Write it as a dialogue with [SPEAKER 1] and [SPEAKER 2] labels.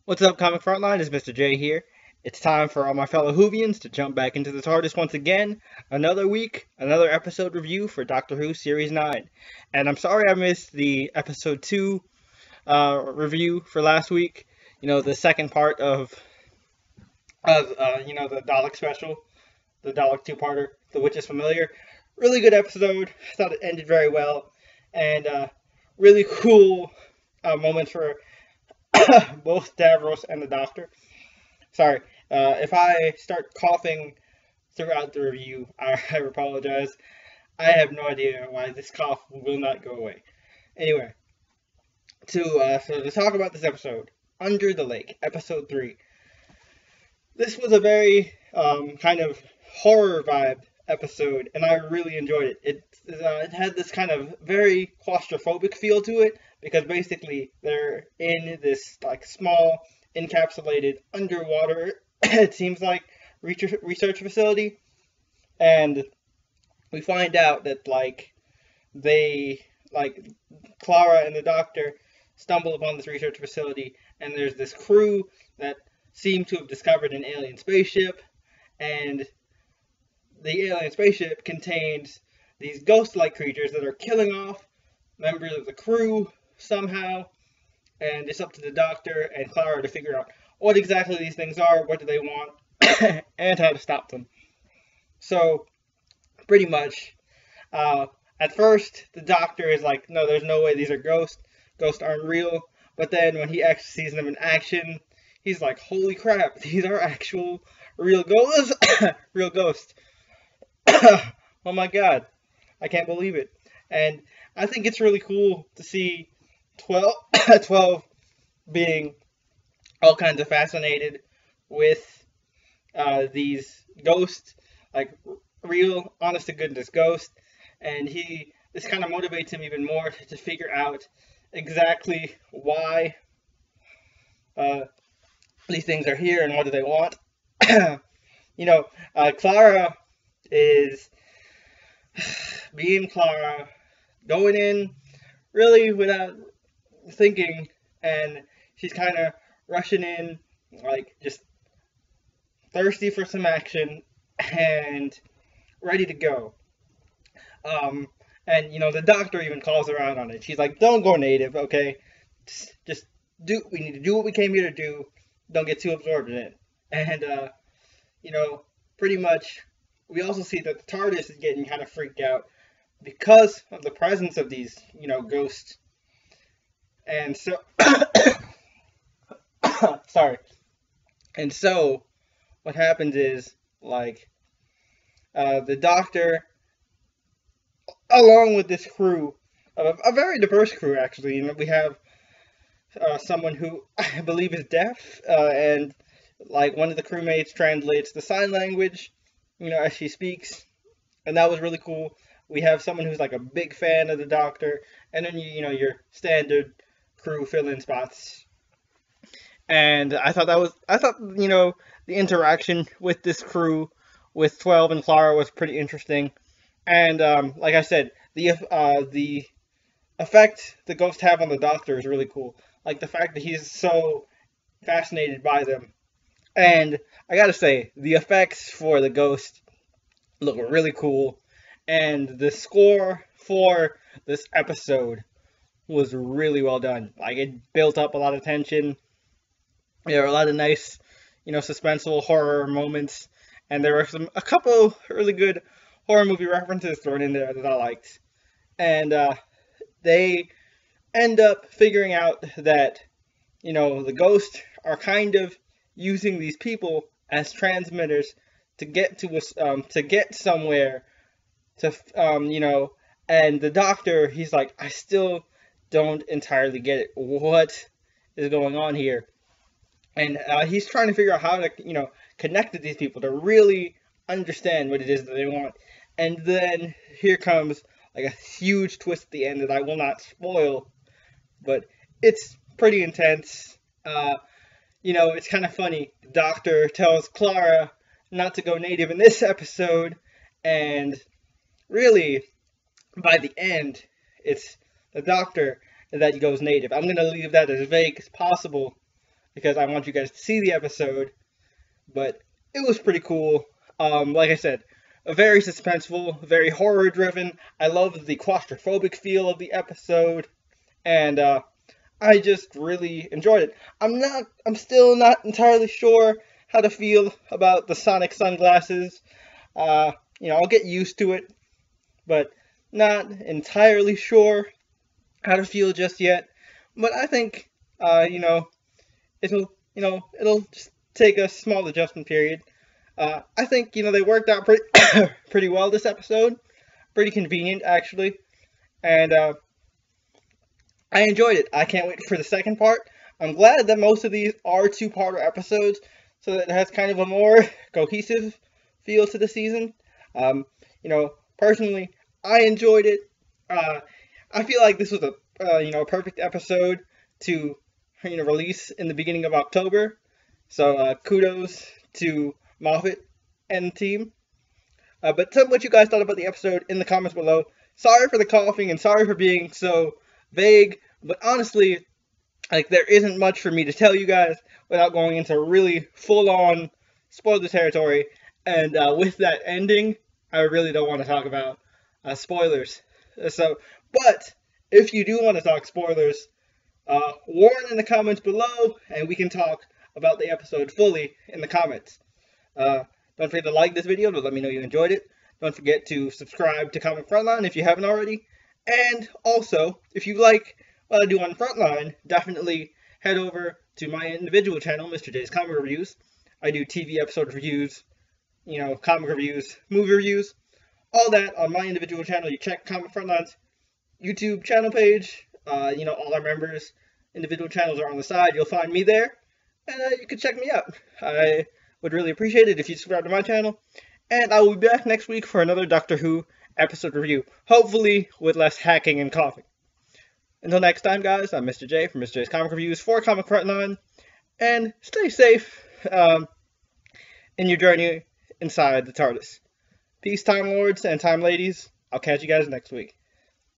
[SPEAKER 1] What's up, Comic Frontline? It's Mr. J here. It's time for all my fellow Whovians to jump back into the TARDIS once again. Another week, another episode review for Doctor Who Series 9. And I'm sorry I missed the episode 2 review for last week. The second part of the Dalek special, the Dalek two-parter, The Witch is Familiar. Really good episode. I thought it ended very well. And really cool moments for both Davros and the Doctor. Sorry, if I start coughing throughout the review, I apologize. I have no idea why this cough will not go away. Anyway, to talk about this episode, Under the Lake, episode 3. This was a very kind of horror vibe episode, and I really enjoyed it. It had this kind of very claustrophobic feel to it, because basically they're in this like small encapsulated underwater it seems like research facility, and we find out that Clara and the Doctor stumble upon this research facility, and there's this crew that seem to have discovered an alien spaceship, and the alien spaceship contains these ghost-like creatures that are killing off members of the crew somehow, and it's up to the Doctor and Clara to figure out what exactly these things are, what do they want, and how to stop them. So, pretty much, at first, the Doctor is like, no, there's no way these are ghosts. Ghosts aren't real. But then when he actually sees them in action, he's like, holy crap, these are actual real ghosts. Real ghosts. Oh my god. I can't believe it. And I think it's really cool to see 12 being all kinds of fascinated with these ghosts, like real, honest to goodness ghosts. And this kind of motivates him even more to figure out exactly why these things are here and what do they want. Clara is being Clara, going in really without thinking, and she's kind of rushing in, like just thirsty for some action and ready to go. And the Doctor even calls her out on it. She's like, "Don't go native, okay? Just do. We need to do what we came here to do. Don't get too absorbed in it." And pretty much, we also see that the TARDIS is getting kind of freaked out because of the presence of these, ghosts. And so, sorry. And so, what happens is, the Doctor, along with this crew, a very diverse crew, actually. We have someone who I believe is deaf, and one of the crewmates translates the sign language, as she speaks, and that was really cool. We have someone who's like a big fan of the Doctor, and then your standard crew fill-in spots. And I thought the interaction with this crew, with 12 and Clara, was pretty interesting. And like I said, the effect the ghosts have on the Doctor is really cool. Like the fact that he's so fascinated by them. And I gotta say, the effects for the ghost look really cool. And the score for this episode was really well done. Like, it built up a lot of tension. There were a lot of nice, suspenseful horror moments. And there were a couple really good horror movie references thrown in there that I liked. And they end up figuring out that, the ghosts are kind of using these people as transmitters to get to us, to get somewhere, and the Doctor, he's like, I still don't entirely get it. What is going on here? And he's trying to figure out how to, connect with these people to really understand what it is that they want. And then here comes like a huge twist at the end that I will not spoil, but it's pretty intense. It's kind of funny. The Doctor tells Clara not to go native in this episode, and really, by the end, it's the Doctor that goes native. I'm going to leave that as vague as possible, because I want you guys to see the episode. But it was pretty cool. Like I said, very suspenseful, very horror driven. I love the claustrophobic feel of the episode, and I just really enjoyed it. I'm still not entirely sure how to feel about the Sonic sunglasses. I'll get used to it, but not entirely sure how to feel just yet. But I think, it'll just take a small adjustment period. I think, they worked out pretty, pretty well this episode. Pretty convenient, actually. And I enjoyed it. I can't wait for the second part. I'm glad that most of these are two-parter episodes, so that it has kind of a more cohesive feel to the season. Personally, I enjoyed it. I feel like this was a perfect episode to release in the beginning of October. So kudos to Moffat and team. But tell me what you guys thought about the episode in the comments below. Sorry for the coughing and sorry for being so vague, but honestly, there isn't much for me to tell you guys without going into really full-on spoiler territory. And with that ending, I really don't want to talk about spoilers. But if you do want to talk spoilers, warn in the comments below, and we can talk about the episode fully in the comments. Don't forget to like this video to let me know you enjoyed it. Don't forget to subscribe to Comic Frontline if you haven't already. And also, if you like what I do on Frontline, definitely head over to my individual channel, Mr. J's Comic Reviews. I do TV episode reviews, comic reviews, movie reviews, all that on my individual channel. You check Comic Frontline's YouTube channel page. All our members' individual channels are on the side. You'll find me there, and you can check me out. I would really appreciate it if you subscribe to my channel. And I will be back next week for another Doctor Who episode review, hopefully with less hacking and coughing. Until next time, guys, I'm Mr. J from Mr. J's Comic Reviews for Comic Frontline, and stay safe in your journey inside the TARDIS. Peace, Time Lords and Time Ladies. I'll catch you guys next week.